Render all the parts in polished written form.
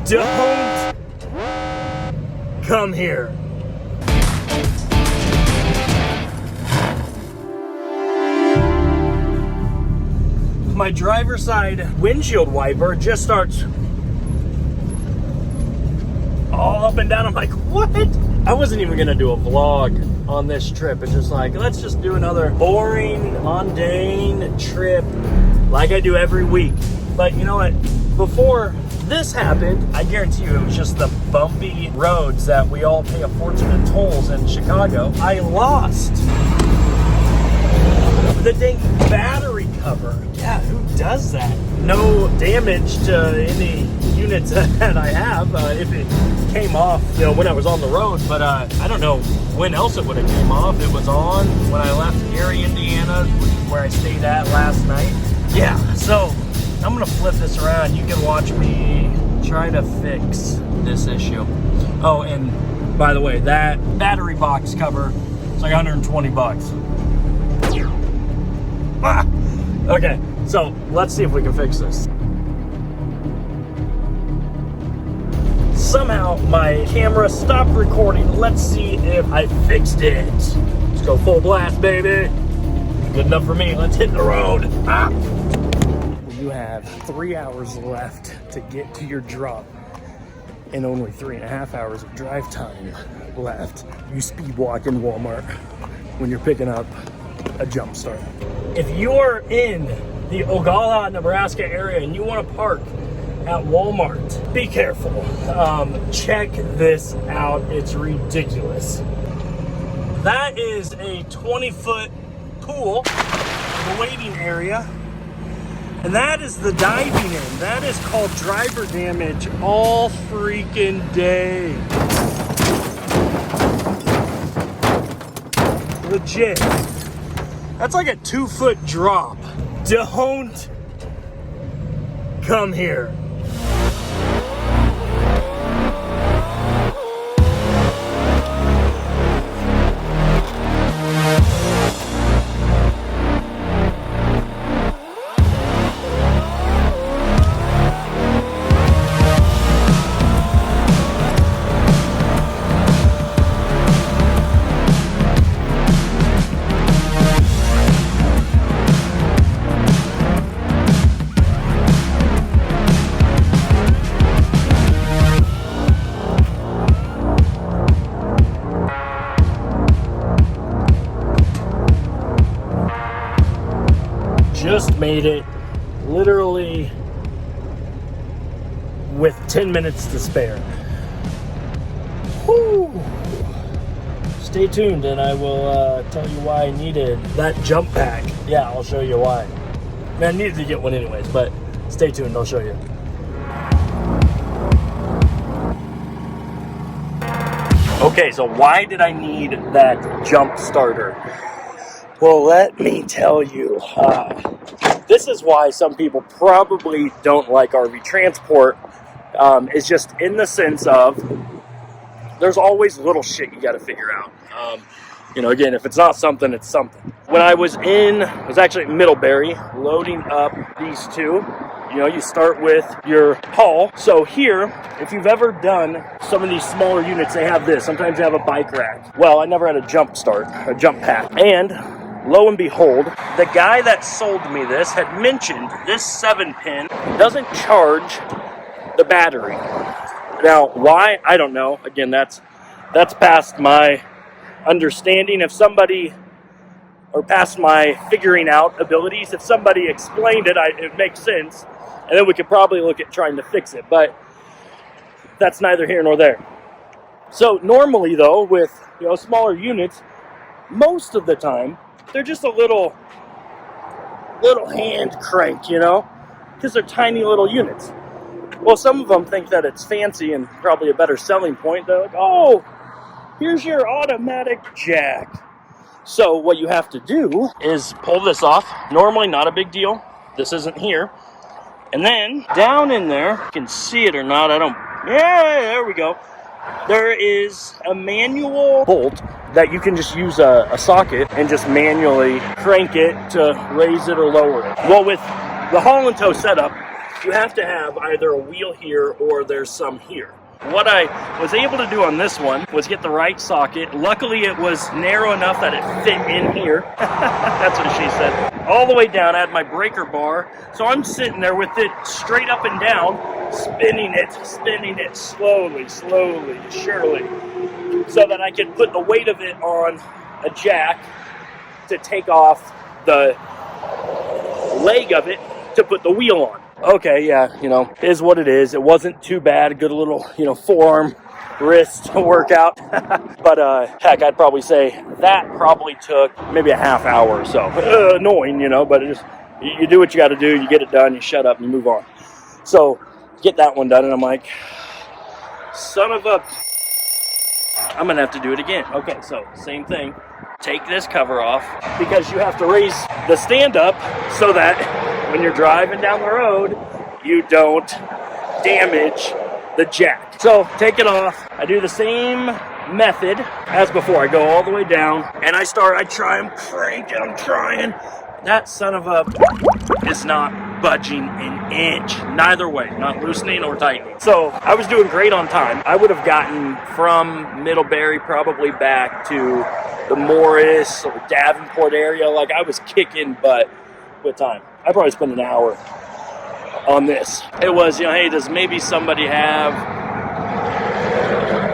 Don't come here. My driver's side windshield wiper just starts all up and down. I'm like, what? I wasn't even gonna do a vlog on this trip. It's just like, let's just do another boring, mundane trip like I do every week. But you know what? Before this happened, I guarantee you it was just the bumpy roads that we all pay a fortune in tolls in Chicago. I lost the dang battery cover. Yeah, who does that? No damage to any units that I have. If it came off, you know, when I was on the road, but I don't know when else it would have came off. It was on when I left Gary, Indiana, which is where I stayed at last night. Yeah, so I'm gonna flip this around. You can watch me try to fix this issue. Oh, and by the way, that battery box cover is like 120 bucks. Ah! Okay, so let's see if we can fix this. Somehow my camera stopped recording. Let's see if I fixed it. Let's go full blast, baby. Good enough for me. Let's hit the road. Ah! You have 3 hours left to get to your drop and only 3.5 hours of drive time left. You speed walk in Walmart when you're picking up a jump start. If you're in the Ogallala, Nebraska area and you want to park at Walmart, be careful. Check this out. It's ridiculous. That is a 20-foot pool, the waiting area. And that is the diving in. That is called driver damage all freaking day. Legit. That's like a 2-foot drop. Don't come here. Just made it, literally with 10 minutes to spare. Whew. Stay tuned and I will tell you why I needed that jump pack. Yeah, I'll show you why. I mean, I needed to get one anyways, but stay tuned, I'll show you. Okay, so why did I need that jump starter? Well, let me tell you, this is why some people probably don't like RV transport, is just in the sense of there's always little shit you got to figure out. You know, again, if it's not something, it's something. When I was actually at Middlebury loading up these two. You know, you start with your haul. So here, if you've ever done some of these smaller units, they have this. Sometimes they have a bike rack. Well, I never had a jump pack. And lo and behold, the guy that sold me this had mentioned this 7-pin doesn't charge the battery. Now, why? I don't know. Again, that's past my understanding. If somebody, or past my figuring out abilities, if somebody explained it, it makes sense. And then we could probably look at trying to fix it. But that's neither here nor there. So normally, though, with smaller units, most of the time, they're just a little hand crank, because they're tiny little units. Well, some of them think that it's fancy and probably a better selling point. They're like, oh, here's your automatic jack. So what you have to do is pull this off. Normally not a big deal. This isn't here. And then down in there, you can see it or not, yeah, there we go. There is a manual bolt that you can just use a socket and just manually crank it to raise it or lower it. Well, with the haul and tow setup, you have to have either a wheel here or there's some here. What I was able to do on this one was get the right socket. Luckily, it was narrow enough that it fit in here. That's what she said. All the way down, I had my breaker bar. So I'm sitting there with it straight up and down, spinning it slowly, surely, so that I could put the weight of it on a jack to take off the leg of it to put the wheel on. Okay, yeah, is what it is. It wasn't too bad. A good little, forearm, wrist workout. But, heck, I'd probably say that probably took maybe a half hour or so. Annoying, but it just, you do what you got to do. You get it done. You shut up and you move on. So, get that one done. And I'm like, son of a... I'm going to have to do it again. Okay, so, same thing. Take this cover off because you have to raise the stand up so that when you're driving down the road, you don't damage the jack. So take it off. I do the same method as before. I go all the way down and I try and crank it. I'm trying. That son of a is not budging an inch. Neither way, not loosening or tightening. So I was doing great on time. I would have gotten from Middlebury probably back to the Morris or Davenport area. Like I was kicking butt with time. I probably spent an hour on this. It was, hey, does maybe somebody have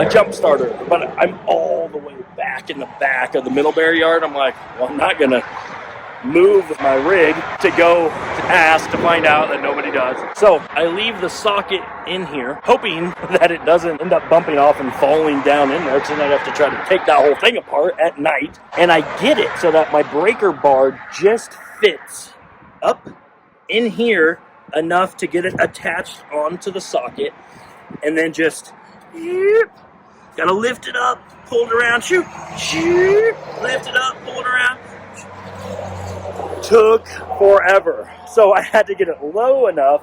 a jump starter? But I'm all the way back in the back of the Middlebury yard. I'm like, well, I'm not gonna move my rig to go ask to find out that nobody does. So I leave the socket in here, hoping that it doesn't end up bumping off and falling down in there, because then I'd have to try to take that whole thing apart at night. And I get it so that my breaker bar just fits up in here enough to get it attached onto the socket, and then just gotta lift it up, pull it around, shoot, lift it up, pull it around. Took forever. So I had to get it low enough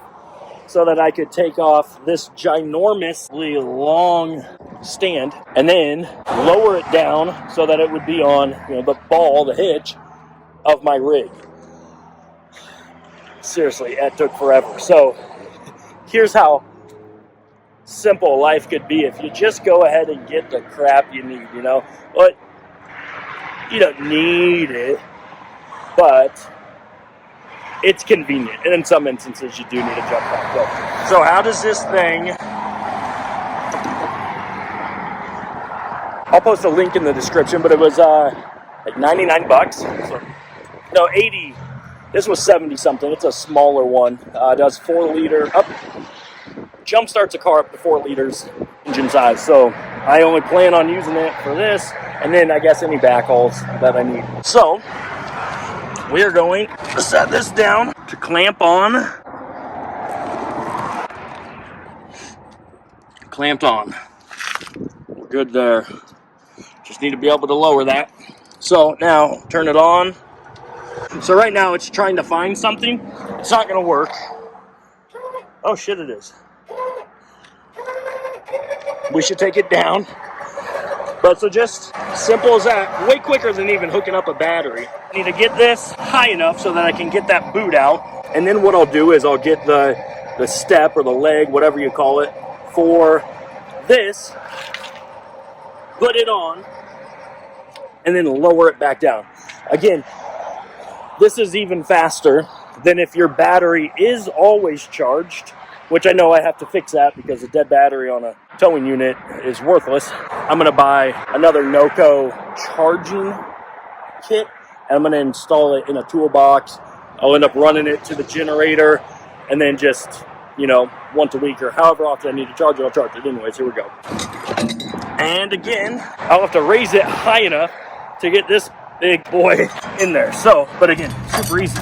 so that I could take off this ginormously long stand and then lower it down so that it would be on the ball, the hitch of my rig. Seriously, it took forever. So here's how simple life could be if you just go ahead and get the crap you need, But you don't need it, but it's convenient. And in some instances, you do need a jump pack. So how does this thing... I'll post a link in the description, but it was like 99 bucks. So, no, 80. This was 70 something. It's a smaller one. It does 4 liter up. Jump starts a car up to 4 liters engine size. So I only plan on using it for this, and then I guess any backhauls that I need. So we are going to set this down to clamp on. Clamped on. We're good there. Just need to be able to lower that. So now turn it on. So right now it's trying to find something. It's not going to work. Oh shit, it is. We should take it down. But so just simple as that. Way quicker than even hooking up a battery. I need to get this high enough so that I can get that boot out. And then what I'll do is I'll get the step or the leg, whatever you call it, for this. Put it on. And then lower it back down. Again, this is even faster than if your battery is always charged, which I know I have to fix that because a dead battery on a towing unit is worthless. I'm going to buy another NOCO charging kit, and I'm going to install it in a toolbox. I'll end up running it to the generator, and then just, once a week or however often I need to charge it, I'll charge it. Anyways, here we go. And again, I'll have to raise it high enough to get this big boy in there. So, but again, super easy.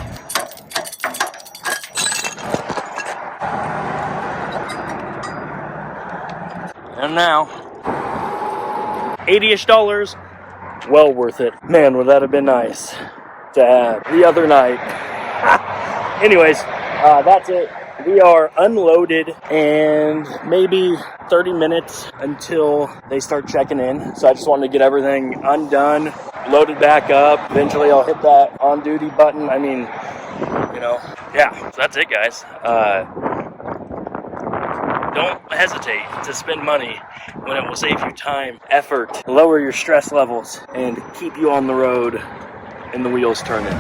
And now, $80-ish, well worth it. Man, would that have been nice to have the other night. Anyways, that's it. We are unloaded, and maybe 30 minutes until they start checking in. So I just wanted to get everything undone, loaded back up. Eventually I'll hit that on-duty button. I mean, yeah, so that's it, guys. Don't hesitate to spend money when it will save you time, effort, lower your stress levels, and keep you on the road and the wheels turning.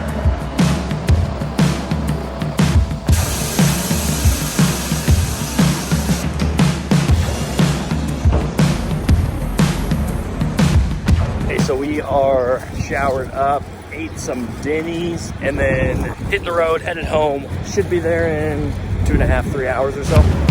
Okay, so we are showered up, ate some Denny's, and then hitting the road, headed home. Should be there in 2.5, 3 hours or so.